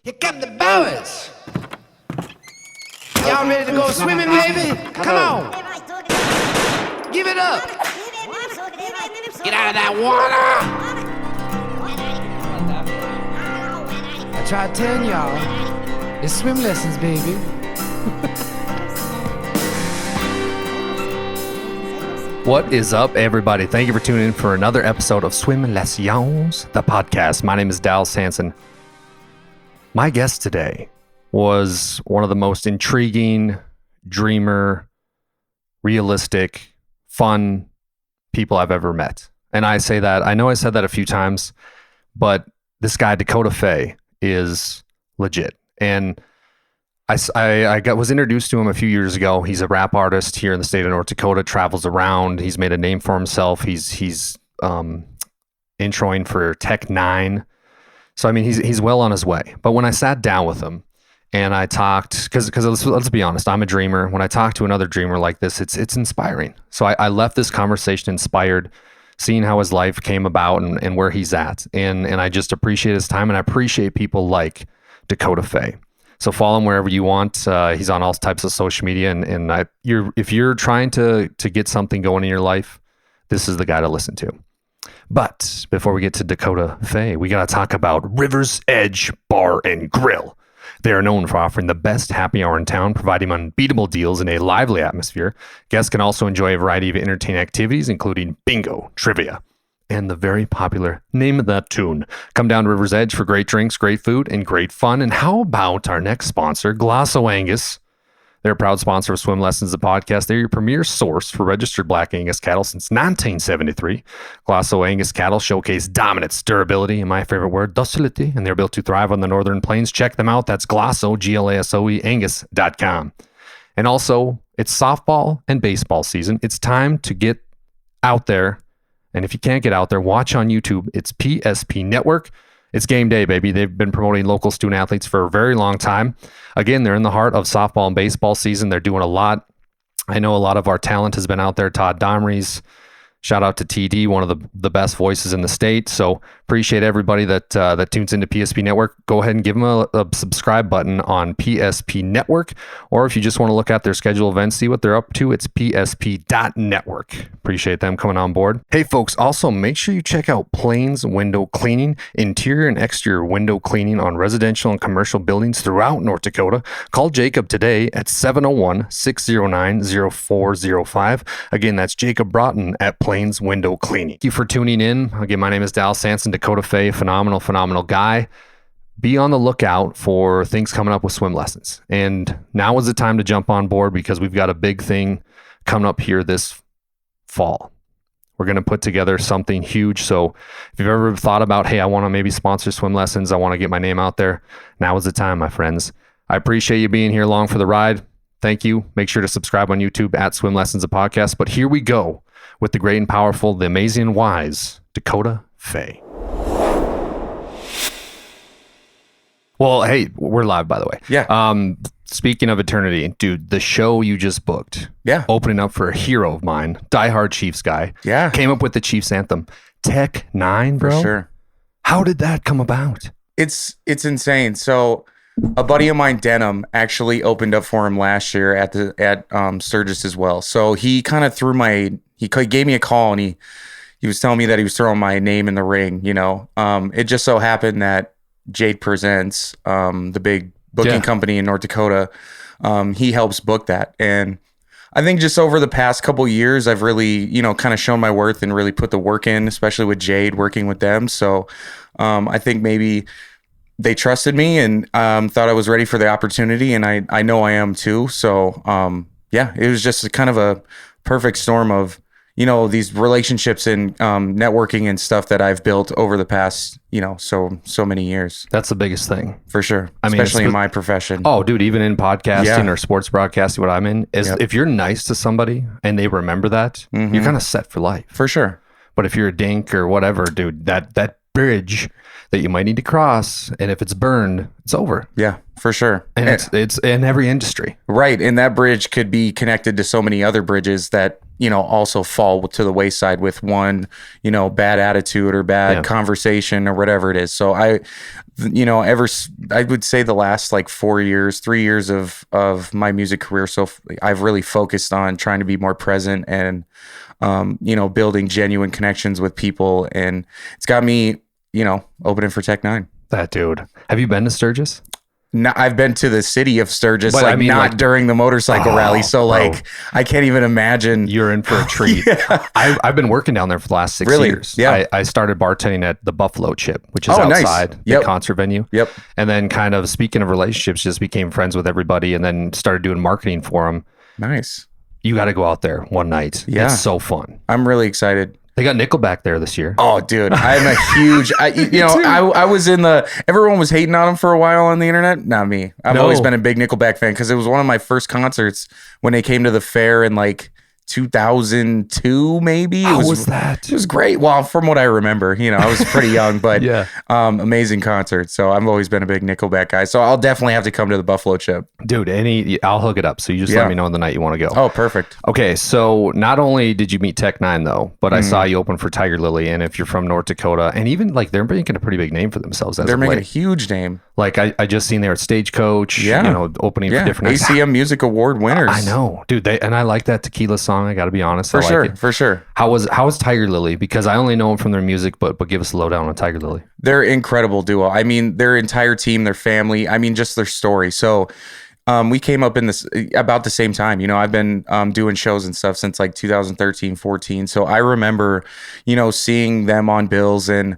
Here come the boys. Y'all ready to go swimming, baby? Come on. Give it up. Get out of that water. I tried telling y'all, it's swim lessons, baby. What is up, everybody? Thank you for tuning in for another episode of Swim Lessons, the podcast. My name is Dal Sanson. My guest today was one of the most intriguing, dreamer, realistic, fun people I've ever met. And I say that, I know I said that a few times, but this guy, Dakota Faye, is legit. And I was introduced to him a few years ago. He's a rap artist here in the state of North Dakota, travels around. He's made a name for himself. He's introing for Tech 9. So, I mean, he's well on his way. But when I sat down with him and I talked, because let's be honest, I'm a dreamer. When I talk to another dreamer like this, it's inspiring. So I left this conversation inspired, seeing how his life came about and where he's at. And I just appreciate his time, and I appreciate people like Dakota Faye. So follow him wherever you want. He's on all types of social media, and if you're trying to get something going in your life, this is the guy to listen to. But before we get to Dakota Faye, we got to talk about River's Edge Bar and Grill. They are known for offering the best happy hour in town, providing unbeatable deals in a lively atmosphere. Guests can also enjoy a variety of entertaining activities, including bingo, trivia, and the very popular Name That Tune. Come down to River's Edge for great drinks, great food, and great fun. And how about our next sponsor, Glosso Angus? They're a proud sponsor of Swim Lessons, the podcast. They're your premier source for registered Black Angus cattle since 1973. Glosso Angus cattle showcase dominance, durability, and my favorite word, docility, and they're built to thrive on the northern plains. Check them out. That's Glosso, G-L-A-S-O-E, Angus.com. And also, it's softball and baseball season. It's time to get out there. And if you can't get out there, watch on YouTube. It's PSP Network. It's game day, baby. They've been promoting local student athletes for a very long time. Again, they're in the heart of softball and baseball season. They're doing a lot. I know a lot of our talent has been out there. Todd Domries, shout out to TD, one of the best voices in the state. So appreciate everybody that tunes into PSP Network. Go ahead and give them a subscribe button on PSP Network. Or if you just want to look at their scheduled events, see what they're up to, it's psp.network. Appreciate them coming on board. Hey folks, also make sure you check out Plains Window Cleaning, interior and exterior window cleaning on residential and commercial buildings throughout North Dakota. Call Jacob today at 701-609-0405. Again, that's Jacob Broughton at Plains Window Cleaning. Thank you for tuning in. Again, my name is Dal Sanson. Dakota Faye, phenomenal guy. Be on the lookout for things coming up with Swim Lessons. And now is the time to jump on board because we've got a big thing coming up here this fall. We're going to put together something huge. So if you've ever thought about, hey, I want to maybe sponsor Swim Lessons, I want to get my name out there, now is the time, my friends. I appreciate you being here along for the ride. Thank you. Make sure to subscribe on YouTube at Swim Lessons, a podcast. But here we go with the great and powerful, the amazing and wise, Dakota Faye. Well, hey, we're live, by the way. Yeah. Speaking of eternity, dude, the show you just booked. Yeah. Opening up for a hero of mine, diehard Chiefs guy. Yeah. Came up with the Chiefs anthem. Tech 9, bro. For sure. How did that come about? It's insane. So a buddy of mine, Denham, actually opened up for him last year at Sturgis as well. So he kind of he gave me a call and he was telling me that he was throwing my name in the ring, you know. It just so happened that Jade Presents, the big booking company in North Dakota, he helps book that. And I think just over the past couple of years, I've really, you know, kind of shown my worth and really put the work in, especially with Jade, working with them. So I think maybe they trusted me and thought I was ready for the opportunity. And I know I am too. So yeah, it was just kind of a perfect storm of, you know, these relationships and networking and stuff that I've built over the past, you know, so many years. That's the biggest thing. For sure. I mean, especially in my profession. Oh, dude, even in podcasting or sports broadcasting, what I'm in, is if you're nice to somebody and they remember that, you're kind of set for life. For sure. But if you're a dink or whatever, dude, that bridge that you might need to cross, and if it's burned, it's over. Yeah. For sure. And it's in every industry. Right. And that bridge could be connected to so many other bridges that, also fall to the wayside with one, bad attitude or bad conversation or whatever it is. So I would say the last like 3 years of my music career. So I've really focused on trying to be more present and, building genuine connections with people. And it's got me, opening for Tech Nine. That dude. Have you been to Sturgis? No, I've been to the city of Sturgis, but not during the motorcycle rally. So bro. I can't even imagine. You're in for a treat. I've been working down there for the last 6 years. Yeah. I started bartending at the Buffalo Chip, which is nice. outside the concert venue. Yep. And then kind of speaking of relationships, just became friends with everybody and then started doing marketing for them. Nice. You got to go out there one night. Yeah. It's so fun. I'm really excited. They got Nickelback there this year. Oh, dude, I'm a huge. I was in the. Everyone was hating on him for a while on the internet. Not me. I've always been a big Nickelback fan because it was one of my first concerts when they came to the fair in like 2002, maybe. How was that? It was great. Well, from what I remember, I was pretty young, but amazing concert. So I've always been a big Nickelback guy. So I'll definitely have to come to the Buffalo Chip. Dude, I'll hook it up. So you just let me know on the night you want to go. Oh, perfect. Okay, so not only did you meet Tech Nine though, but I saw you open for Tiger Lily, and if you're from North Dakota, and even like they're making a pretty big name for themselves. They're making a huge name. Like I just seen there at Stagecoach, opening for different ACM Music Award winners. I know, dude. And I like that tequila song. I got to be honest. For sure. How was Tiger Lily? Because I only know them from their music, but give us a lowdown on Tiger Lily. They're incredible duo. I mean, their entire team, their family. I mean, just their story. So, we came up in this about the same time. I've been doing shows and stuff since like 2013, 14. So I remember, seeing them on bills and.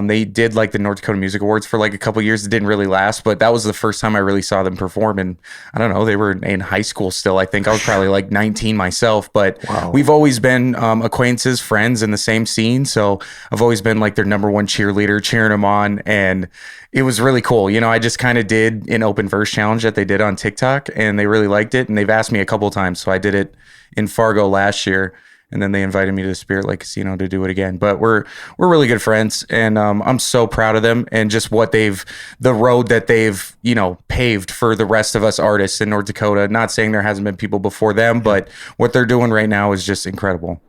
They did like the North Dakota Music Awards for like a couple years. It didn't really last, but that was the first time I really saw them perform. And I don't know, they were in high school still. I think I was probably like 19 myself, but we've always been acquaintances, friends in the same scene. So I've always been like their number one cheerleader, cheering them on. And it was really cool. I just kind of did an open verse challenge that they did on TikTok and they really liked it. And they've asked me a couple of times. So I did it in Fargo last year. And then they invited me to the Spirit Lake Casino to do it again. But we're really good friends, and I'm so proud of them and just the road that they've paved for the rest of us artists in North Dakota. Not saying there hasn't been people before them, but what they're doing right now is just incredible.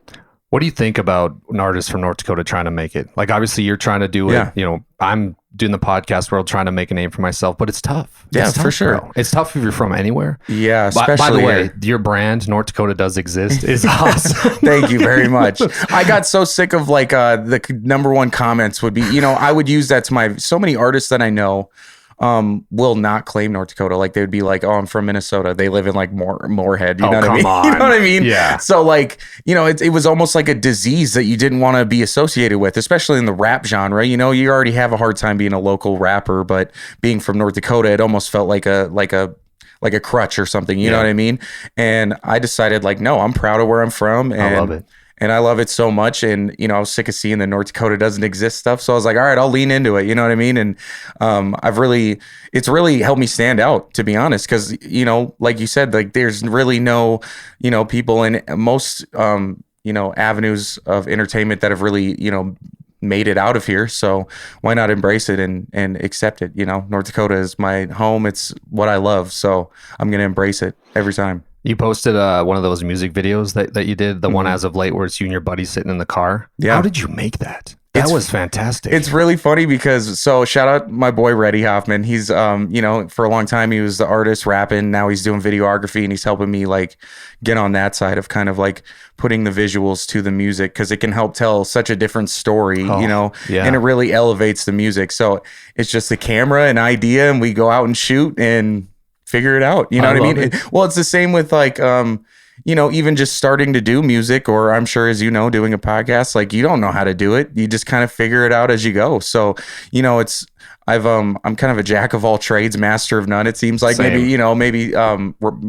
What do you think about an artist from North Dakota trying to make it? Like, obviously, you're trying to do it. I'm doing the podcast world trying to make a name for myself, but it's tough. Yeah, it's tough, for sure. Bro. It's tough if you're from anywhere. Yeah, especially by the way, your brand, North Dakota Does Exist, is awesome. Thank you very much. I got so sick of like the number one comments would be, I would use that to so many artists that I know will not claim North Dakota. Like they would be like, oh, I'm from Minnesota. They live in like Moorhead. You know what I mean? You know what I mean? Yeah. So like, it was almost like a disease that you didn't want to be associated with, especially in the rap genre. You already have a hard time being a local rapper, but being from North Dakota, it almost felt like a crutch or something. You know what I mean? And I decided like, no, I'm proud of where I'm from. And I love it. And I love it so much. And, I was sick of seeing the North Dakota doesn't exist stuff. So I was like, all right, I'll lean into it. You know what I mean? And it's really helped me stand out, to be honest. Cause, like you said, like there's really no, people in most, avenues of entertainment that have really, made it out of here. So why not embrace it and accept it? North Dakota is my home. It's what I love. So I'm going to embrace it every time. You posted one of those music videos that you did, the one as of late where it's you and your buddy sitting in the car. Yeah. How did you make that? That was fantastic. It's really funny because, shout out my boy, Reddy Hoffman. He's, for a long time, he was the artist rapping. Now he's doing videography and he's helping me like get on that side of kind of like putting the visuals to the music because it can help tell such a different story, and it really elevates the music. So it's just the camera and idea and we go out and shoot and figure it out. You know what I mean? Well, it's the same with like, even just starting to do music, or I'm sure, as doing a podcast, like you don't know how to do it. You just kind of figure it out as you go. So, I'm kind of a jack of all trades, master of none. It seems like Same. maybe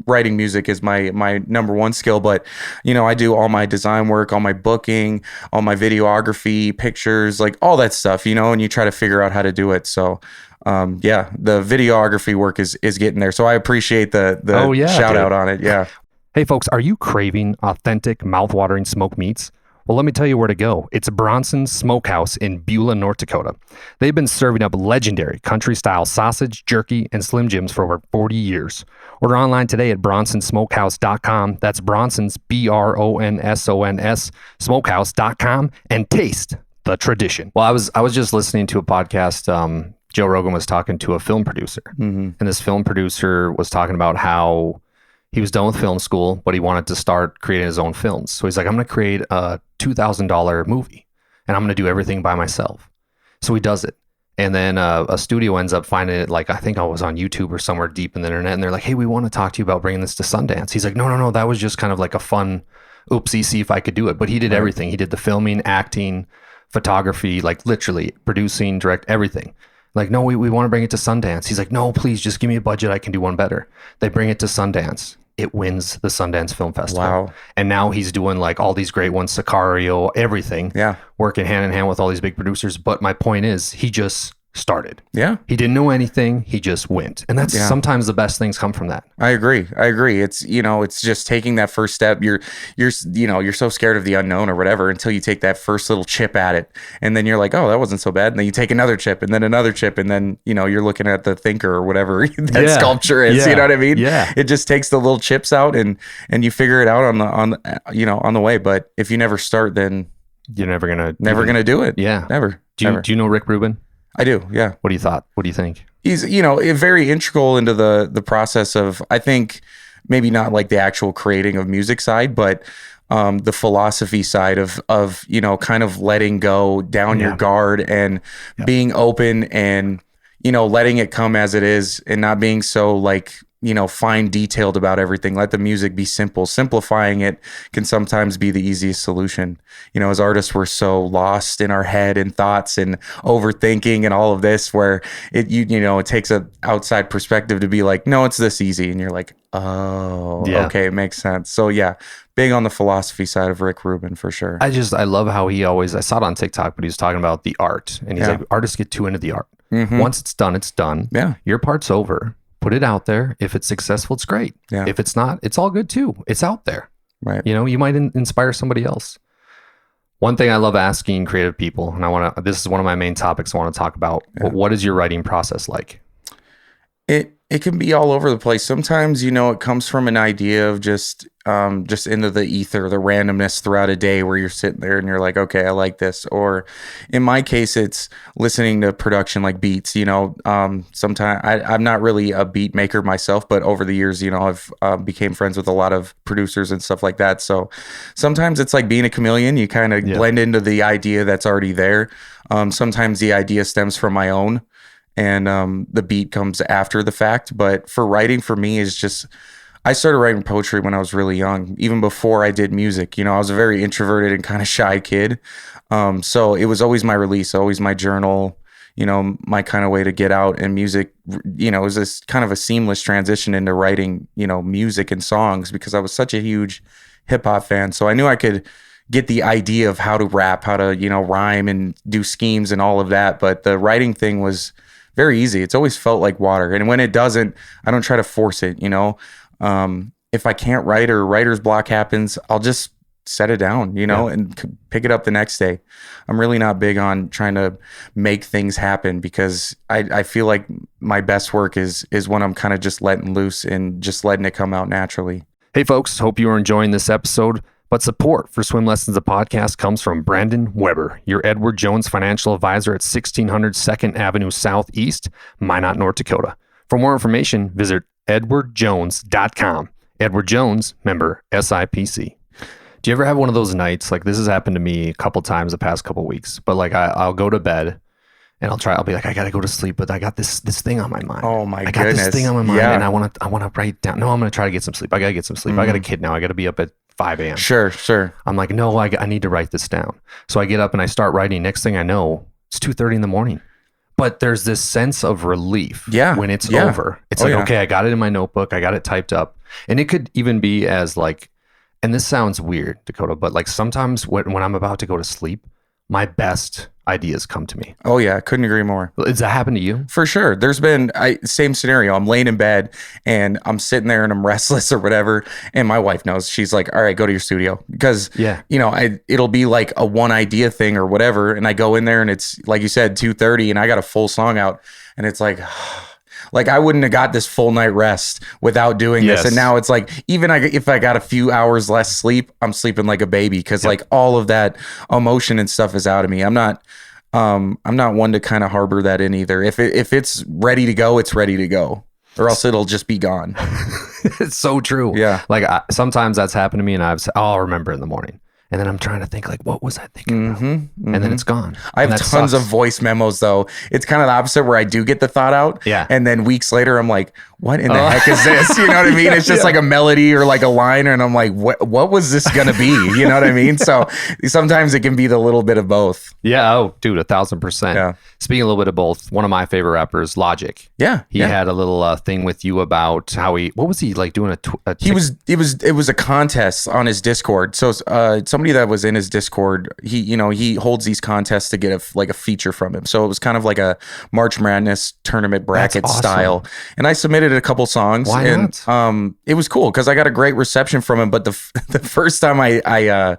writing music is my number one skill, but I do all my design work, all my booking, all my videography, pictures, like all that stuff, and you try to figure out how to do it. So, the videography work is getting there. So I appreciate the shout out on it. Yeah. Hey folks, are you craving authentic, mouth-watering smoked meats? Well, let me tell you where to go. It's Bronson's Smokehouse in Beulah, North Dakota. They've been serving up legendary country-style sausage, jerky, and Slim Jims for over 40 years. Order online today at bronsonsmokehouse.com. That's Bronson's, BRONSONS, smokehouse.com, and taste the tradition. Well, I was just listening to a podcast. Joe Rogan was talking to a film producer, and this film producer was talking about how he was done with film school, but he wanted to start creating his own films. So he's like, I'm going to create a $2,000 movie and I'm going to do everything by myself. So he does it. And then a studio ends up finding it, like, I think I was on YouTube or somewhere deep in the internet. And they're like, hey, we want to talk to you about bringing this to Sundance. He's like, no, that was just kind of like a fun, oopsie, see if I could do it. But he did everything. He did the filming, acting, photography, like literally producing, direct, everything. Like, no, we want to bring it to Sundance. He's like, no, please just give me a budget. I can do one better. They bring it to Sundance. It wins the Sundance Film Festival. Wow. And now he's doing like all these great ones, Sicario, everything. Yeah. Working hand in hand with all these big producers. But my point is, he just started. Yeah. He didn't know anything. He just went. And that's sometimes the best things come from that. I agree. It's, it's just taking that first step. You're so scared of the unknown or whatever until you take that first little chip at it. And then you're like, oh, that wasn't so bad. And then you take another chip and then another chip. And then, you're looking at the thinker or whatever that sculpture is, you know what I mean? Yeah. It just takes the little chips out and you figure it out on the way. But if you never start, then you're never going to do it. Yeah. Never. Do you know Rick Rubin? I do. Yeah. What do you thought? What do you think? He's, very integral into the process of, I think, maybe not like the actual creating of music side, but the philosophy side of kind of letting go down your guard and being open and, letting it come as it is and not being so like, fine detailed about everything. Let the music be simple. Simplifying it can sometimes be the easiest solution. As artists, we're so lost in our head and thoughts and overthinking and all of this, where it takes an outside perspective to be like, no, it's this easy. And you're like, oh, okay, it makes sense. So yeah, big on the philosophy side of Rick Rubin for sure. I love how I saw it on TikTok, but he was talking about the art and he's like, artists get too into the art. Mm-hmm. Once it's done, it's done. Yeah. Your part's over. Put it out there. If it's successful, it's great. Yeah. If it's not, it's all good too. It's out there. Right. You might inspire somebody else. One thing I love asking creative people, and this is one of my main topics I want to talk about. Yeah. What is your writing process like? It can be all over the place. Sometimes, it comes from an idea of just into the ether, the randomness throughout a day where you're sitting there and you're like, okay, I like this. Or in my case, it's listening to production like beats, sometimes I'm not really a beat maker myself, but over the years, I've became friends with a lot of producers and stuff like that. So sometimes it's like being a chameleon. You kind of blend into the idea that's already there. Sometimes the idea stems from my own. And the beat comes after the fact. But for writing, for me, is just, I started writing poetry when I was really young, even before I did music. I was a very introverted and kind of shy kid. So it was always my release, always my journal, my kind of way to get out. And music, it was this kind of a seamless transition into writing, music and songs, because I was such a huge hip hop fan. So I knew I could get the idea of how to rap, how to, rhyme and do schemes and all of that. But the writing thing was very easy. It's always felt like water. And when it doesn't, I don't try to force it, If I can't write or writer's block happens, I'll just set it down, and pick it up the next day. I'm really not big on trying to make things happen, because I feel like my best work is when I'm kind of just letting loose and just letting it come out naturally. Hey folks, hope you are enjoying this episode. But support for Swim Lessons, the podcast, comes from Brandon Weber, your Edward Jones financial advisor at 1600 2nd Avenue Southeast, Minot, North Dakota. For more information, visit edwardjones.com. Edward Jones, member SIPC. Do you ever have one of those nights, like this has happened to me a couple times the past couple weeks, but like I'll go to bed and I'll be like, I got to go to sleep, but I got this thing on my mind. Oh my goodness. I got this thing on my mind and I want to write down. No, I'm going to try to get some sleep. I got to get some sleep. I got a kid now. I got to be up at 5 a.m. Sure. I'm like, no, I need to write this down. So I get up and I start writing. Next thing I know, it's 2:30 in the morning. But there's this sense of relief when it's over. It's okay, I got it in my notebook. I got it typed up. And it could even be as like, and this sounds weird, Dakota, but like sometimes when I'm about to go to sleep, my best ideas come to me. Oh yeah, couldn't agree more. Does that happen to you? For sure. There's been same scenario. I'm laying in bed and I'm sitting there and I'm restless or whatever. And my wife knows. She's like, all right, go to your studio. Because, it'll be like a one idea thing or whatever. And I go in there and it's, like you said, 2:30 and I got a full song out. And it's like, I wouldn't have got this full night rest without doing this. And now it's like, even if I got a few hours less sleep, I'm sleeping like a baby. Cause like all of that emotion and stuff is out of me. I'm not one to kind of harbor that in either. If it's ready to go, it's ready to go, or else it'll just be gone. It's so true. Yeah. Like sometimes that's happened to me and I'll remember in the morning. And then I'm trying to think like, what was I thinking about? And then it's gone. I have tons of voice memos though. It's kind of the opposite where I do get the thought out. Yeah. And then weeks later, I'm like, what in the heck is this? You know what I mean? It's just like a melody or like a line. And I'm like, what was this going to be? You know what I mean? So sometimes it can be the little bit of both. Yeah. Oh, dude, 1,000%. Yeah. Speaking a little bit of both, one of my favorite rappers, Logic. Yeah. He had a little thing with you about how what was he like doing it was a contest on his Discord. So somebody that was in his Discord, he holds these contests to get a feature from him. So it was kind of like a March Madness tournament bracket style. And I submitted a couple songs. Why not? It was cool because I got a great reception from him. But the first time I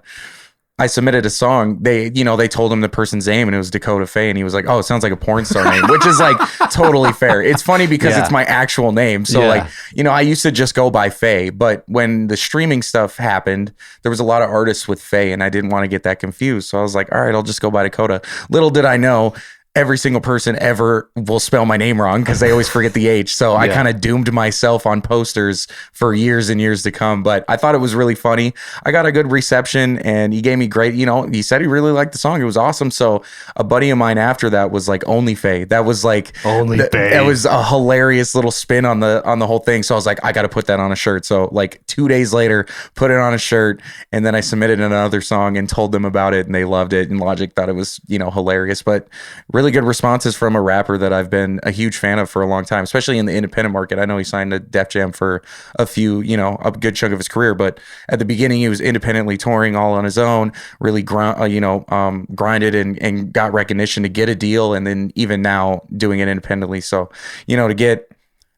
submitted a song, they told him the person's name and it was Dakota Faye. And he was like, oh, it sounds like a porn star name, which is like totally fair. It's funny because it's my actual name. So I used to just go by Faye, but when the streaming stuff happened, there was a lot of artists with Faye and I didn't want to get that confused. So I was like, all right, I'll just go by Dakota. Little did I know, every single person ever will spell my name wrong because they always forget the H. So I kind of doomed myself on posters for years and years to come. But I thought it was really funny. I got a good reception and he gave me great, he said he really liked the song. It was awesome. So a buddy of mine after that was like, Only Faye. That was like, Faye. That was a hilarious little spin on the whole thing. So I was like, I got to put that on a shirt. So like 2 days later, put it on a shirt. And then I submitted another song and told them about it and they loved it. And Logic thought it was, hilarious, but really good responses from a rapper that I've been a huge fan of for a long time, especially in the independent market. I know he signed to Def Jam for a good chunk of his career, but at the beginning he was independently touring all on his own, really grinded and got recognition to get a deal. And then even now doing it independently. So, to get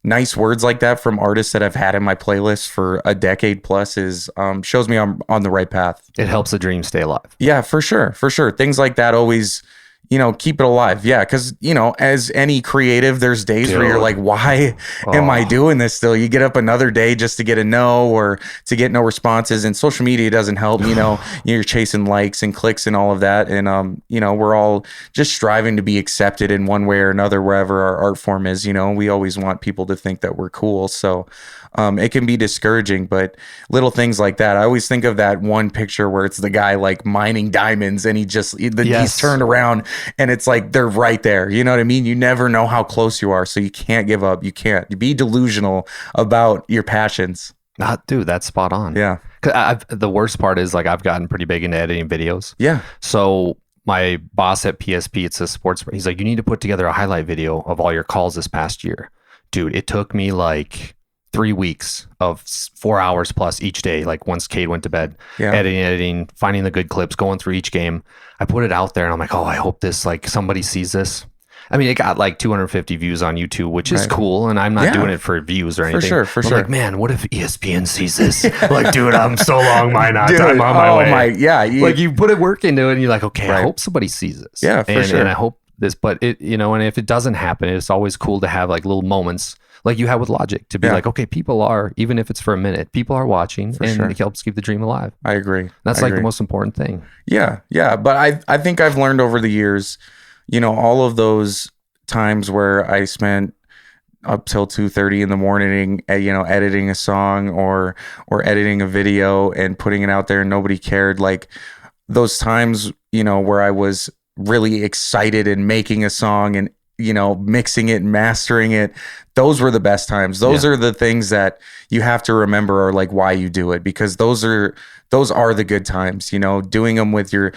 nice words like that from artists that I've had in my playlist for a decade plus is shows me I'm on the right path. It helps the dream stay alive. Yeah, for sure. Things like that always, keep it alive. Yeah. Cause as any creative, there's days where you're like, why am I doing this still? You get up another day just to get a no or to get no responses, and social media doesn't help, you're chasing likes and clicks and all of that. And, we're all just striving to be accepted in one way or another, wherever our art form is, we always want people to think that we're cool. So, it can be discouraging, but little things like that. I always think of that one picture where it's the guy like mining diamonds and he's turned around and it's like they're right there. You know what I mean? You never know how close you are. So you can't give up. You can't be delusional about your passions. Dude, that's spot on. Yeah. The worst part is like I've gotten pretty big into editing videos. Yeah. So my boss at PSP, it's a sports, he's like, you need to put together a highlight video of all your calls this past year. Dude, it took me like 3 weeks of 4 hours plus each day. Like once Cade went to bed, editing, finding the good clips, going through each game. I put it out there and I'm like, oh, I hope this, like somebody sees this. I mean, it got like 250 views on YouTube, which is cool. And I'm not doing it for views or anything. For sure. Like, man, what if ESPN sees this? Like, dude, I'm so long behind on time on my way. Like you put work into it and you're like, okay, I hope somebody sees this. Yeah, for sure. And I hope this, but it, and if it doesn't happen, it's always cool to have like little moments like you have with Logic to be like, okay, people are, even if it's for a minute, people are watching it helps keep the dream alive. I agree. That's the most important thing. Yeah. Yeah. But I think I've learned over the years, all of those times where I spent up till 2:30 in the morning, editing a song or editing a video and putting it out there and nobody cared. Like those times, where I was really excited and making a song and, mixing it and mastering it, those were the best times. Those are the things that you have to remember are like why you do it, because those are the good times, you know, doing them with your,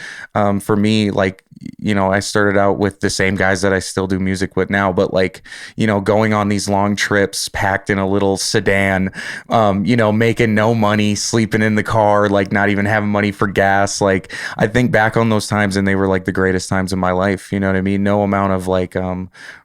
for me, like, you know, I started out with the same guys that I still do music with now, but like, you know, going on these long trips packed in a little sedan, you know, making no money, sleeping in the car, like not even having money for gas. Like I think back on those times and they were like the greatest times of my life. You know what I mean? No amount of like,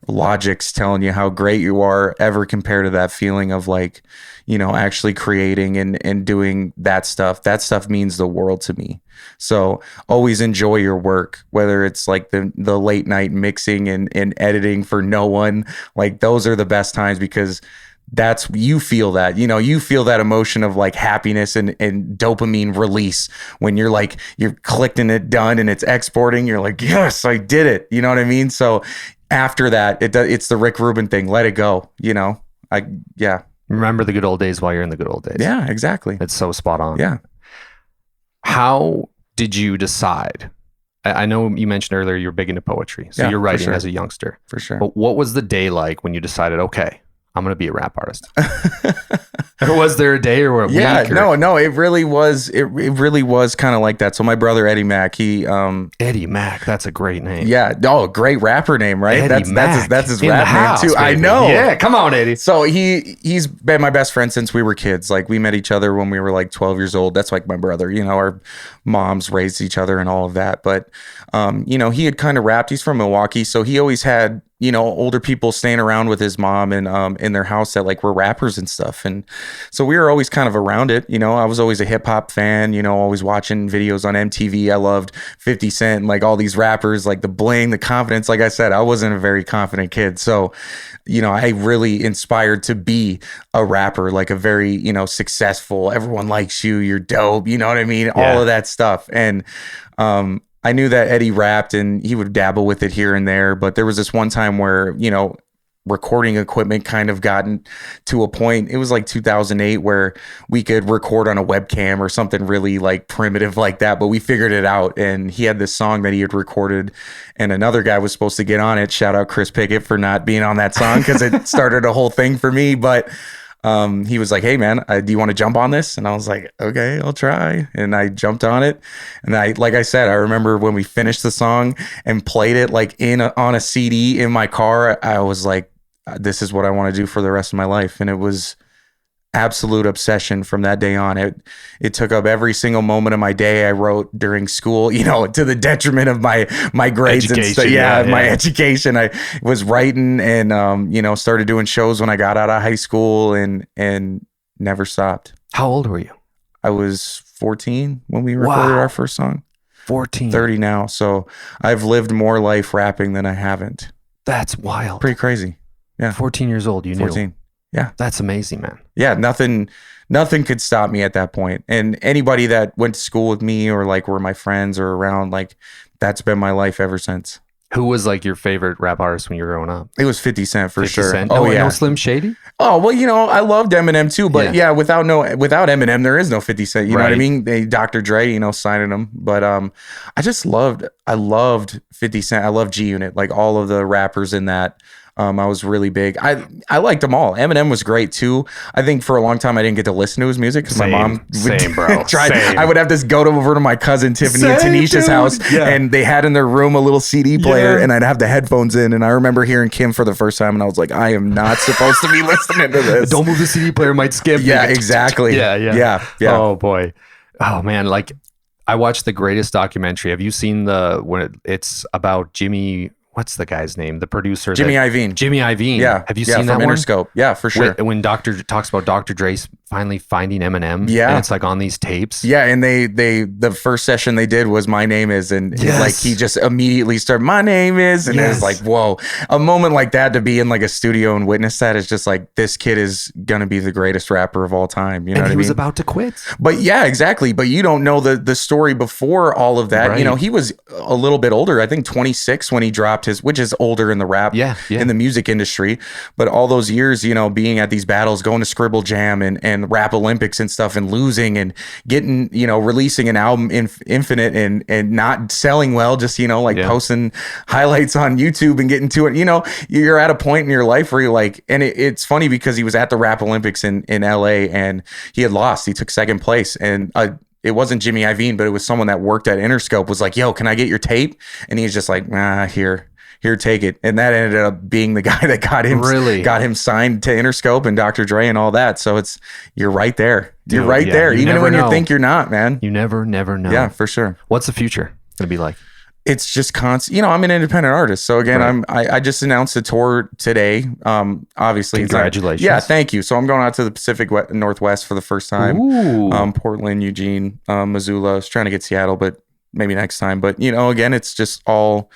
logics telling you how great you are ever compared to that feeling of like, you know, actually creating and doing that stuff. That stuff means the world to me. So always enjoy your work, whether it's like the late night mixing and editing for no one. Like those are the best times, because that's, you feel that, you know, you feel that emotion of like happiness and dopamine release when you're like, you're clicked and it done and it's exporting. You're like, yes, I did it. You know what I mean? So after that, it's the Rick Rubin thing. Let it go. You know, Remember the good old days while you're in the good old days. Yeah, exactly. It's so spot on. Yeah. How did you decide? I know you mentioned earlier you're big into poetry, so you're writing as a youngster. For sure. But what was the day like when you decided, okay, I'm going to be a rap artist? Or was there a day or a week? No, it really was. It really was kind of like that. So my brother Eddie Mack, Eddie Mack, that's a great name. Yeah. Oh, great rapper name, right? Eddie Mack. That's his In rap the house, name too. baby. I know. Yeah, come on, Eddie. So he's been my best friend since we were kids. Like we met each other when we were like 12 years old. That's like my brother. You know, our moms raised each other and all of that. But you know, he had kind of rapped. He's from Milwaukee, so he always had, you know, older people staying around with his mom and in their house that like were rappers and stuff. And so we were always kind of around it. You know, I was always a hip hop fan, you know, always watching videos on MTV. I loved 50 Cent and like all these rappers, like the bling, the confidence. Like I said, I wasn't a very confident kid. So, you know, I really inspired to be a rapper, like a very, you know, successful, everyone likes you, you're dope. You know what I mean? Yeah. All of that stuff. And, I knew that Eddie rapped and he would dabble with it here and there, but there was this one time where, you know, recording equipment kind of gotten to a point. It was like 2008 where we could record on a webcam or something really like primitive like that, but we figured it out. And he had this song that he had recorded and another guy was supposed to get on it. Shout out Chris Pickett for not being on that song because it started a whole thing for me. But he was like, hey man, do you want to jump on this? And I was like, okay, I'll try. And I jumped on it. And like I said, I remember when we finished the song and played it like on a CD in my car, I was like, this is what I want to do for the rest of my life. And it was absolute obsession from that day on. It took up every single moment of my day. I wrote during school, you know, to the detriment of my grades and stuff. Yeah, my education. I was writing and you know, started doing shows when I got out of high school and never stopped. How old were you? I was 14 when we recorded our first song. 14. 30 now. So I've lived more life rapping than I haven't. That's wild. Pretty crazy. Yeah. 14 years old, you 14. knew. Yeah. That's amazing, man. Yeah. Nothing could stop me at that point. And anybody that went to school with me or like were my friends or around, like that's been my life ever since. Who was like your favorite rap artist when you were growing up? It was 50 Cent for 50 sure. Cent? Oh, yeah. No Slim Shady? Oh, well, you know, I loved Eminem too, but yeah, without Eminem, there is no 50 Cent. You know what I mean? Dr. Dre, you know, signing him. But I loved 50 Cent. I loved G Unit, like all of the rappers in that. I was really big. I liked them all. Eminem was great too. I think for a long time I didn't get to listen to his music because my mom would try. I would have to go over to my cousin Tiffany and Tanisha's house, and they had in their room a little CD player, and I'd have the headphones in, and I remember hearing Kim for the first time, and I was like, I am not supposed to be listening to this. Don't move the CD player, might skip. Yeah, exactly. Yeah. Oh boy. Oh man, like I watched the greatest documentary. Have you seen it's about Jimmy? What's the guy's name? The producer, Jimmy Iovine. Jimmy Iovine. Yeah. Have you seen that from one? Interscope. Yeah, for sure. When Dr. talks about Dr. Dre finally finding Eminem. Yeah. And it's like on these tapes. Yeah. And the first session they did was My Name Is. And like he just immediately started, My Name Is. And it was like, whoa, a moment like that to be in like a studio and witness that is just like, this kid is going to be the greatest rapper of all time. You know what I mean? He was about to quit. But yeah, exactly. But you don't know the story before all of that. Right. You know, he was a little bit older. I think 26 when he dropped dropped his, which is older in the rap, in the music industry. But all those years, you know, being at these battles, going to Scribble Jam and Rap Olympics and stuff, and losing and getting, you know, releasing an album in Infinite and not selling well, just, you know, like posting highlights on YouTube and getting to it. You know, you're at a point in your life where you're like, and it's funny because he was at the Rap Olympics in LA and he had lost. He took second place, and it wasn't Jimmy Iovine, but it was someone that worked at Interscope, was like, yo, can I get your tape? And he's just like, nah, here, take it. And that ended up being the guy that got him signed to Interscope and Dr. Dre and all that. So you're right there. You're right there. Even when you think you're not, man. You never know. Yeah, for sure. What's the future going to be like? It's just constant. You know, I'm an independent artist. So again, I just announced a tour today. Obviously, congratulations. Yeah, thank you. So I'm going out to the Pacific Northwest for the first time. Portland, Eugene, Missoula. I was trying to get Seattle, but maybe next time. But you know, again, it's just all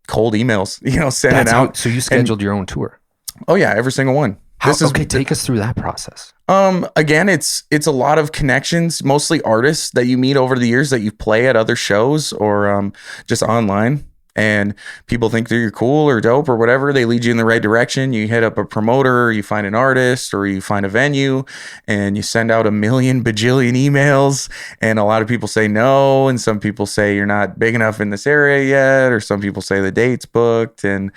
cold emails. You know, sending out. So you scheduled your own tour? Oh yeah, every single one. Take us through that process. Again, it's a lot of connections, mostly artists that you meet over the years that you play at other shows or just online. And people think that you're cool or dope or whatever. They lead you in the right direction. You hit up a promoter, or you find an artist, or you find a venue, and you send out a million bajillion emails. And a lot of people say no, and some people say you're not big enough in this area yet, or some people say the date's booked. And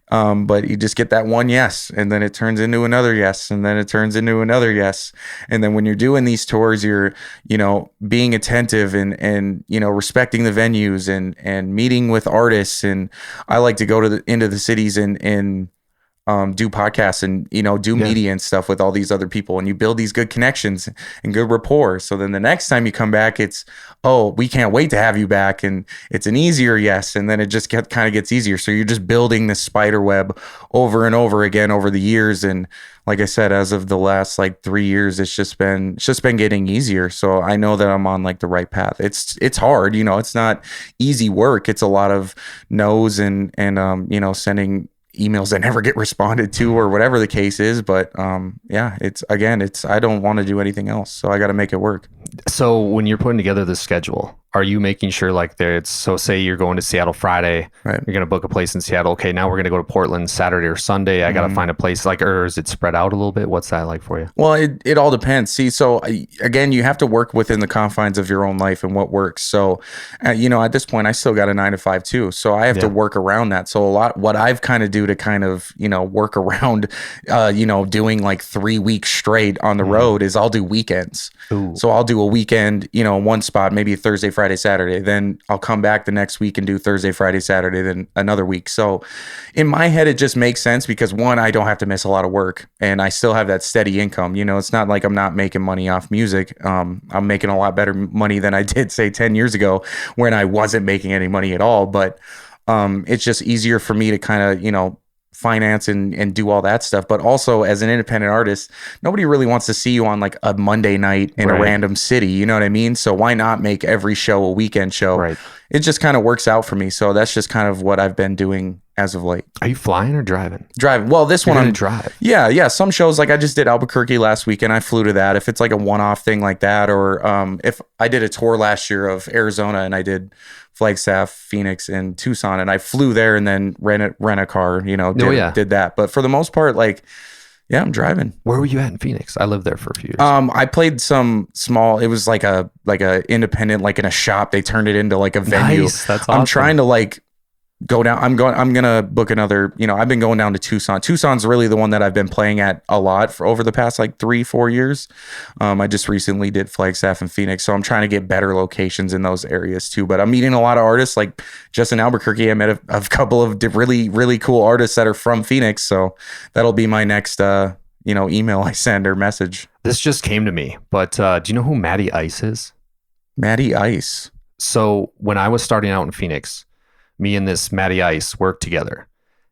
but you just get that one yes, and then it turns into another yes, and then it turns into another yes. And then when you're doing these tours, you're, you know, being attentive and you know, respecting the venues and meeting with artists. And I like to go into the cities and do podcasts and, you know, do media and stuff with all these other people, and you build these good connections and good rapport. So then the next time you come back, it's, oh, we can't wait to have you back. And it's an easier yes. And then it just kind of gets easier. So you're just building this spider web over and over again over the years. And like I said, as of the last like 3 years, it's just been getting easier. So I know that I'm on like the right path. It's hard, you know, it's not easy work. It's a lot of no's and you know, sending emails that never get responded to or whatever the case is. But I don't want to do anything else. So I got to make it work. So when you're putting together this schedule, are you making sure like so say you're going to Seattle Friday, right? You're going to book a place in Seattle. Okay, now we're going to go to Portland Saturday or Sunday. I got to find a place, like, or is it spread out a little bit? What's that like for you? Well, it all depends. See, so again, you have to work within the confines of your own life and what works. So, you know, at this point, I still got a 9 to 5 too. So I have to work around that. So what I've kind of do to kind of, you know, work around, you know, doing like 3 weeks straight on the road is I'll do weekends. Ooh. So I'll do a weekend, you know, one spot, maybe Thursday, Friday, Saturday. Then I'll come back the next week and do Thursday, Friday, Saturday, then another week. So in my head, it just makes sense because one, I don't have to miss a lot of work and I still have that steady income. You know, it's not like I'm not making money off music. I'm making a lot better money than I did say 10 years ago when I wasn't making any money at all. But it's just easier for me to kind of, you know, finance and do all that stuff. But also as an independent artist, nobody really wants to see you on like a Monday night in a random city. You know what I mean? So why not make every show a weekend show? Right. It just kind of works out for me. So that's just kind of what I've been doing as of late. Are you flying or driving? Driving. Well, this You're one I'm drive. Yeah. Some shows, like I just did Albuquerque last weekend. I flew to that. If it's like a one-off thing like that, or if I did a tour last year of Arizona and I did Flagstaff, Phoenix, and Tucson, and I flew there and then rent a car, you know, did that. But for the most part, like, yeah, I'm driving. Where were you at in Phoenix? I lived there for a few years. I played some small, it was like a independent, like in a shop. They turned it into like a venue. Nice. That's awesome. I'm trying to like go down. I'm going to book another, you know, I've been going down to Tucson. Tucson's really the one that I've been playing at a lot for over the past like 3-4 years. I just recently did Flagstaff and Phoenix. So I'm trying to get better locations in those areas too. But I'm meeting a lot of artists, like just in Albuquerque. I met a couple of really, really cool artists that are from Phoenix. So that'll be my next, you know, email I send or message. This just came to me, but do you know who Matty Ice is? Matty Ice. So when I was starting out in Phoenix, me and this Matty Ice worked together,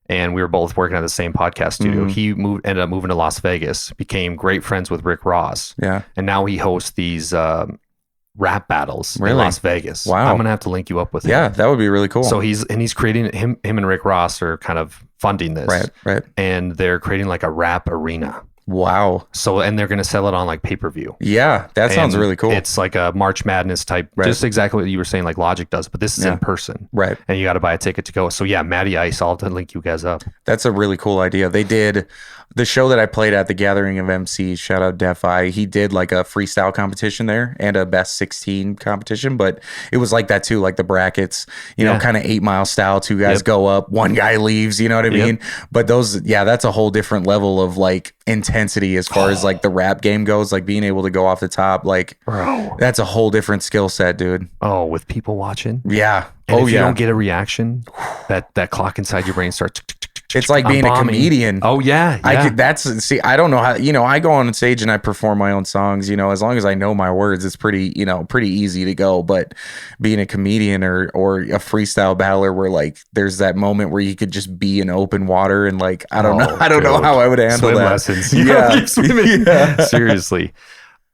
and we were both working at the same podcast studio. He ended up moving to Las Vegas, became great friends with Rick Ross. Yeah. And now he hosts these rap battles really? in Las Vegas. Wow. I'm going to have to link you up with him. Yeah, that would be really cool. So he's creating, him and Rick Ross are kind of funding this. Right. And they're creating like a rap arena. Wow. So, and they're going to sell it on like pay-per-view. Yeah, that sounds And really cool. It's like a March Madness type, Right. just exactly what you were saying, like Logic does, but this is in person. Right. And you got to buy a ticket to go. So yeah, Matty Ice, I'll have to link you guys up. That's a really cool idea. They did the show that I played at the Gathering of MC, shout out Defi. He did like a freestyle competition there and a best 16 competition, but it was like that too, like the brackets, you know, kind of 8 Mile style. Two guys go up, one guy leaves, you know what I mean? But those, that's a whole different level of like intensity as far as like the rap game goes, like being able to go off the top, like, bro, that's a whole different skill set, dude. Oh, with people watching. Yeah. And if you don't get a reaction, that clock inside your brain starts. It's like being a comedian. Oh yeah. I don't know how, you know, I go on stage and I perform my own songs, you know, as long as I know my words, it's pretty easy to go. But being a comedian or a freestyle battler where like there's that moment where you could just be in open water and like, I don't know how I would handle Swim that. Lessons. Yeah. Swimming. Seriously.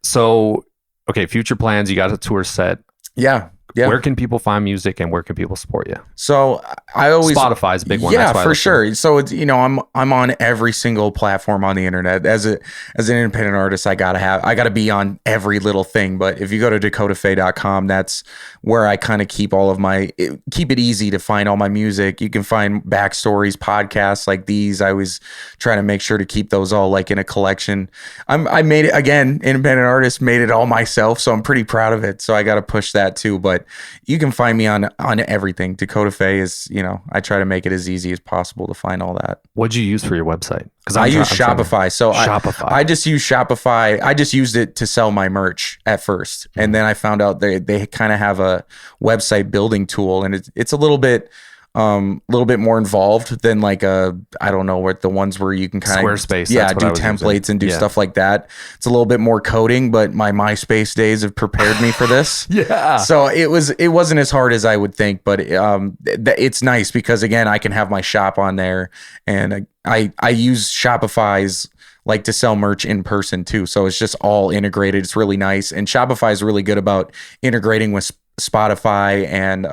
So, okay, future plans, you got a tour set. Yeah. Yeah. Where can people find music and where can people support you? So I always Spotify's a big one. Yeah, for sure. So it's, you know, I'm on every single platform on the internet. As an independent artist, I gotta be on every little thing. But if you go to dakotafaye.com, that's where I kind of keep it easy to find all my music. You can find backstories, podcasts like these. I always try to make sure to keep those all like in a collection. I made it, again, independent artist, made it all myself. So I'm pretty proud of it. So I got to push that too. But you can find me on everything. Dakota Faye is, you know, I try to make it as easy as possible to find all that. What'd you use for your website? Because I use Shopify. Shopify. I just use Shopify. I just used it to sell my merch at first. And then I found out they kind of have a website building tool, and it's a little bit more involved than like I don't know what the ones where you can kind of Squarespace. do templates and do stuff like that. It's a little bit more coding, but my MySpace days have prepared me for this. Yeah. So it wasn't as hard as I would think, but it's nice because again, I can have my shop on there, and I use Shopify's like to sell merch in person too. So it's just all integrated. It's really nice. And Shopify is really good about integrating with Spotify and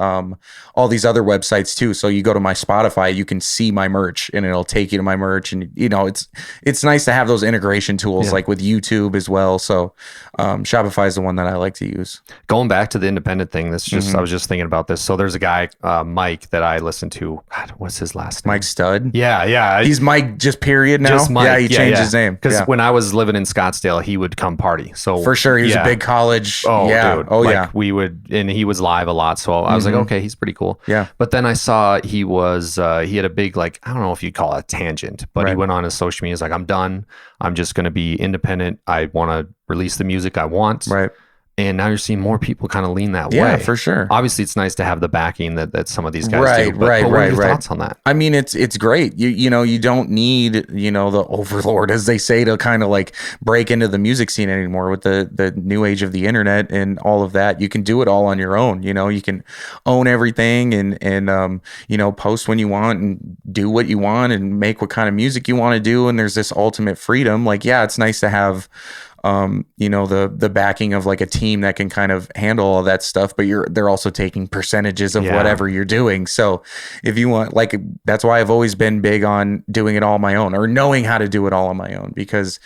all these other websites too. So you go to my Spotify, you can see my merch and it'll take you to my merch. And you know, it's nice to have those integration tools like with YouTube as well. So Shopify is the one that I like to use. Going back to the independent thing, that's just I was just thinking about this. So there's a guy, Mike, that I listen to. God, what's his last name? Mike Stud. Yeah. He's Mike just period now. Just Mike. Yeah, he changed his name. Because when I was living in Scottsdale, he would come party. So for sure, he was a big college. Oh, yeah. Dude. Oh, like, yeah. We would, and he was live a lot. So I was like, okay, he's pretty cool. Yeah. But then I saw he was, he had a big, like, I don't know if you'd call it a tangent, but he went on his social media. He's like, I'm done. I'm just going to be independent. I want to release the music I want. Right. And now you're seeing more people kind of lean that way. Yeah, for sure. Obviously, it's nice to have the backing that some of these guys do. But what are your thoughts on that? I mean, it's great. You know, you don't need, you know, the overlord, as they say, to kind of like break into the music scene anymore with the new age of the internet and all of that. You can do it all on your own. You know, you can own everything and you know, post when you want and do what you want and make what kind of music you want to do. And there's this ultimate freedom. Like, yeah, it's nice to have you know, the backing of like a team that can kind of handle all that stuff, but they're also taking percentages of whatever you're doing. So if you want, like, that's why I've always been big on doing it all on my own or knowing how to do it all on my own, because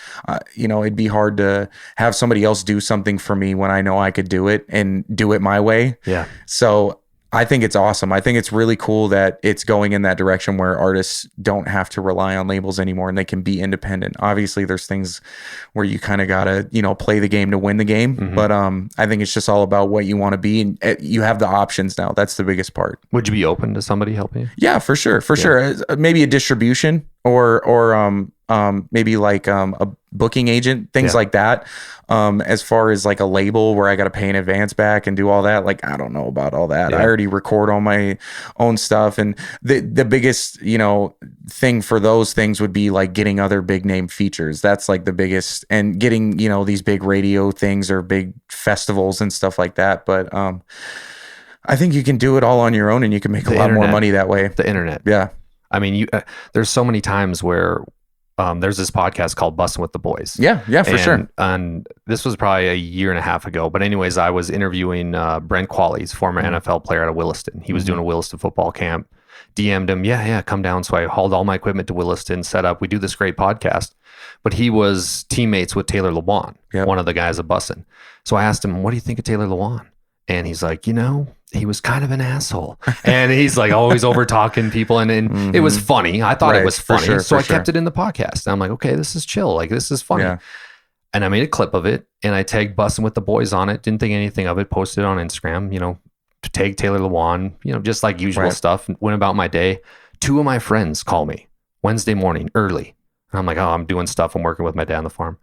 you know, it'd be hard to have somebody else do something for me when I know I could do it and do it my way. Yeah. So I think it's awesome. I think it's really cool that it's going in that direction where artists don't have to rely on labels anymore and they can be independent. Obviously, there's things where you kind of got to, you know, play the game to win the game. But I think it's just all about what you want to be. And you have the options now. That's the biggest part. Would you be open to somebody helping you? Yeah, for sure. For sure. Maybe a distribution or maybe like a booking agent, things like that. As far as like a label where I got to pay in advance back and do all that, like, I don't know about all that. I already record all my own stuff. And the biggest, you know, thing for those things would be like getting other big name features. That's like the biggest, and getting, you know, these big radio things or big festivals and stuff like that. But, I think you can do it all on your own and you can make a lot more money that way. The internet. Yeah. I mean, there's so many times where there's this podcast called Bussin' with the Boys. Yeah, for sure. And this was probably a year and a half ago. But anyways, I was interviewing Brent Qualley, former NFL player out of Williston. He was doing a Williston football camp. DM'd him, yeah, come down. So I hauled all my equipment to Williston, set up. We do this great podcast. But he was teammates with Taylor Lewan, one of the guys at Bussin'. So I asked him, what do you think of Taylor Lewan? And he's like, he was kind of an asshole. And he's like always over talking people. And it was funny. I thought it was funny. So I kept it in the podcast. And I'm like, okay, this is chill. Like, this is funny. Yeah. And I made a clip of it and I tagged Bussin' with the Boys on it. Didn't think anything of it. Posted it on Instagram, to tag Taylor Lewan, just like usual stuff. Went about my day. 2 of my friends call me Wednesday morning early. And I'm like, oh, I'm doing stuff. I'm working with my dad on the farm.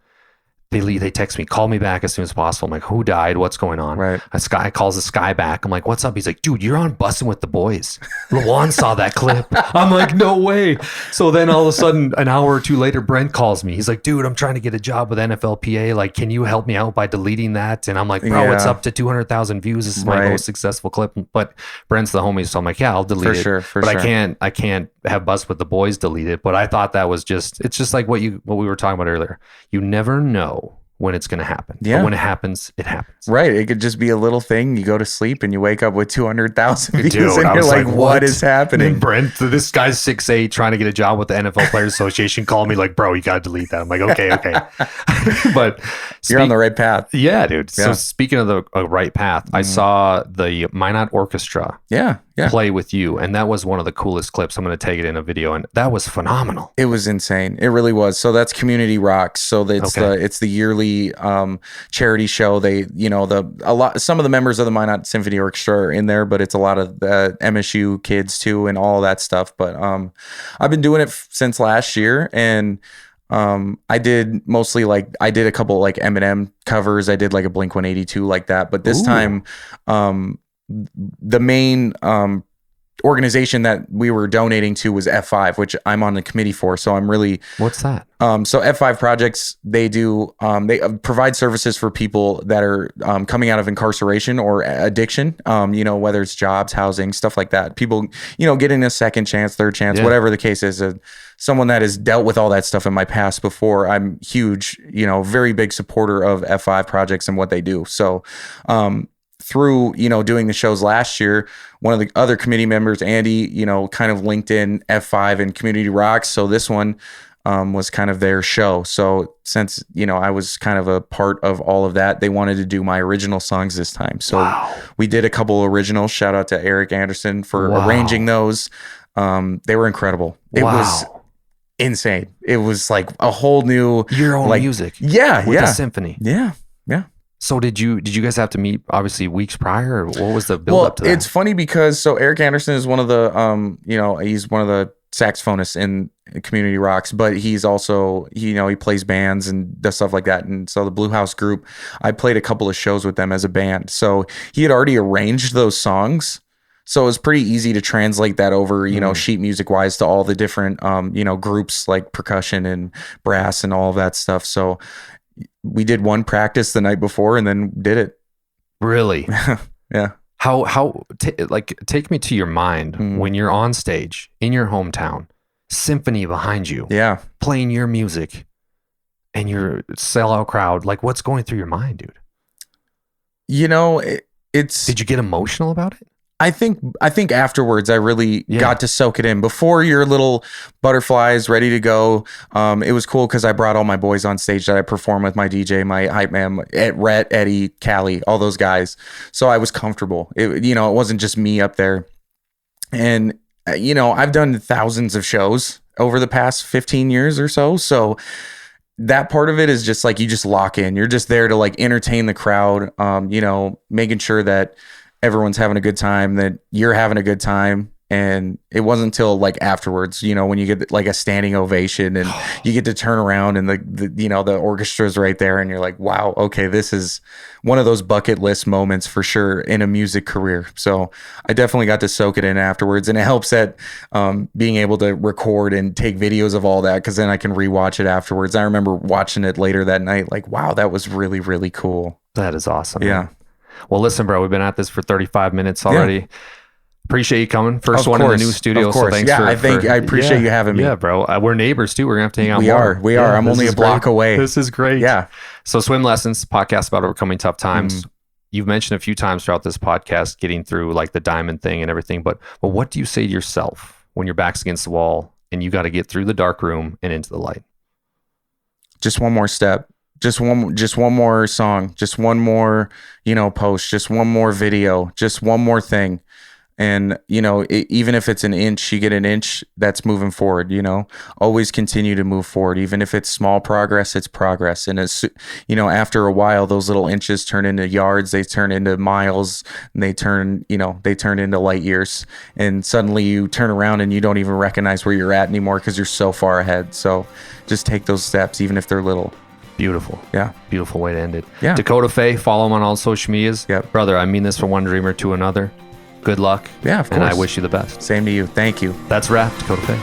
They text me, call me back as soon as possible. I'm like, who died? What's going on? Right. Sky calls the Sky back. I'm like, what's up? He's like, dude, you're on Bussin' with the Boys. Lewan saw that clip. I'm like, no way. So then all of a sudden, an hour or 2 later, Brent calls me. He's like, dude, I'm trying to get a job with NFLPA. Like, can you help me out by deleting that? And I'm like, bro, it's up to 200,000 views. This is my most successful clip. But Brent's the homie. So I'm like, yeah, I'll delete it. But I can't have Bussin' with the Boys delete it. But I thought that was it's just like what we were talking about earlier. You never know when it's going to happen. Yeah. But when it happens, it happens. Right. It could just be a little thing. You go to sleep and you wake up with 200,000 views and you're like, what is happening? And Brent, this guy's 6'8", trying to get a job with the NFL Players Association, called me like, bro, you got to delete that. I'm like, okay. But you're on the right path. Yeah, dude. Yeah. So speaking of the right path, I saw the Minot Orchestra play with you. And that was one of the coolest clips. I'm going to take it in a video. And that was phenomenal. It was insane. It really was. So that's Community Rocks. So it's the yearly charity show. They, some of the members of the Minot Symphony Orchestra are in there, but it's a lot of the MSU kids too, and all of that stuff. But I've been doing it since last year, and I did mostly I did a couple like Eminem covers. I did like a Blink-182 like that. But this time, the main organization that we were donating to was F5, which I'm on the committee for. So I'm really... What's that? So F5 Projects, they do, they provide services for people that are coming out of incarceration or addiction, whether it's jobs, housing, stuff like that. People, getting a second chance, third chance, whatever the case is. Someone that has dealt with all that stuff in my past before, I'm huge, very big supporter of F5 Projects and what they do. So, through, doing the shows last year, one of the other committee members, Andy, kind of linked in F5 and Community Rocks. So this one was kind of their show. So since, I was kind of a part of all of that, they wanted to do my original songs this time. So we did a couple originals. Shout out to Eric Anderson for arranging those. They were incredible. It was insane. It was like a whole new... Your own music. Yeah. With the symphony. Yeah. So did you guys have to meet obviously weeks prior, or what was the build up to that? It's funny because Eric Anderson is one of the he's one of the saxophonists in Community Rocks, but he's also he plays bands and does stuff like that. And so the Blue House Group, I played a couple of shows with them as a band. So he had already arranged those songs. So it was pretty easy to translate that over, sheet music wise to all the different groups like percussion and brass and all of that stuff. So we did one practice the night before and then did it. Really? Yeah. Take me to your mind when you're on stage in your hometown, symphony behind you, playing your music and your sellout crowd. Like, what's going through your mind, dude? Did you get emotional about it? I think afterwards I really got to soak it in. Before your little butterflies ready to go, it was cool because I brought all my boys on stage that I perform with, my DJ, my hype man, Rhett, Eddie, Callie, all those guys. So I was comfortable. It wasn't just me up there. And I've done thousands of shows over the past 15 years or so. So that part of it is just like you just lock in. You're just there to like entertain the crowd, making sure that everyone's having a good time, that you're having a good time. And it wasn't until like afterwards, when you get like a standing ovation and you get to turn around and the orchestra's right there and you're like, wow, okay, this is one of those bucket list moments for sure in a music career. So I definitely got to soak it in afterwards, and it helps that being able to record and take videos of all that, because then I can rewatch it afterwards. I remember watching it later that night, like, wow, that was really, really cool. That is awesome. Yeah. Man. Well, listen, bro, we've been at this for 35 minutes already. Yeah. Appreciate you coming. First one in the new studio. Of course. So thanks I appreciate you having me. Yeah, bro. We're neighbors too. We're going to have to hang out more. We are. I'm only a block away. This is great. Yeah. So Swim Lessons, podcast about overcoming tough times. you've mentioned a few times throughout this podcast getting through like the diamond thing and everything, but what do you say to yourself when your back's against the wall and you got to get through the dark room and into the light? Just one more step. Just one more song. Just one more, post. Just one more video. Just one more thing. And, even if it's an inch, you get an inch, that's moving forward, always continue to move forward. Even if it's small progress, it's progress. And it's, after a while, those little inches turn into yards, they turn into miles, and they turn into light years. And suddenly you turn around and you don't even recognize where you're at anymore because you're so far ahead. So just take those steps, even if they're little. Beautiful. Yeah. Beautiful way to end it. Yeah. Dakota Faye, follow him on all social medias. Yep. Brother, I mean this from one dreamer to another. Good luck. Yeah, of course. And I wish you the best. Same to you. Thank you. That's wrap, Dakota Faye.